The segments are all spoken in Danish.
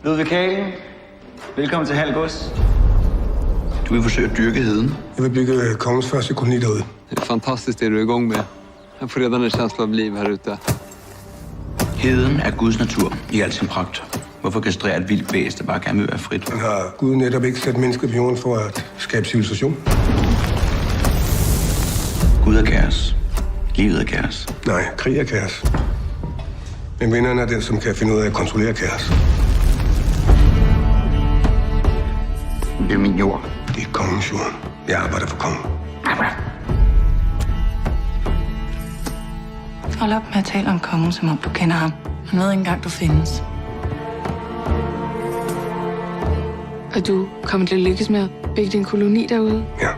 Ludvig Kalen, velkommen til Halgås. Du vil forsøge at dyrke heden. Jeg vil bygge kongens første koloni derude. Det är fantastiskt det du är igång med. Jag får redan en känsla av liv här ute. Heden er Guds natur i al sin pragt. Hvorfor kastrere et vildt væsen, der bare gerne vil være frit? Men har Gud netop ikke sat mennesket på jorden for at skabe civilisation? Gud er kaos. Livet er kaos. Nej, krig er kaos. Men vinderen er den, som kan finde ud af at kontrollere kaos. Det er min jord. Det er kongens jord. Jeg arbejder for kongen. Hold op med at tale om kongen, som om du kender ham. Han ved ikke engang, du findes. Og du kommer til at lykkes med at bygge din koloni derude? Ja.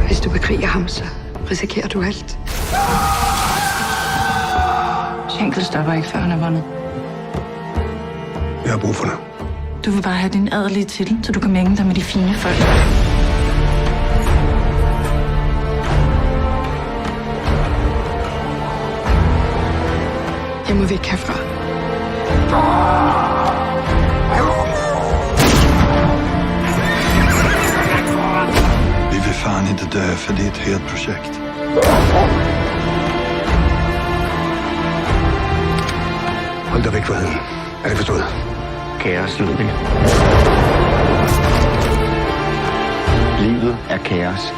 Hvis du bekriger ham, så risikerer du alt. Schenkel stopper ikke, før han er vundet. Jeg har brug for dig. Du vil bare have din adelige titel, så du kan mænge dig med de fine folk. Jeg må væk herfra. Vi vill fan inte dö för det är ett helt projekt. Hold dig væk fra heden. Er det forstået? Kaos, Ludvig. Livet er kaos.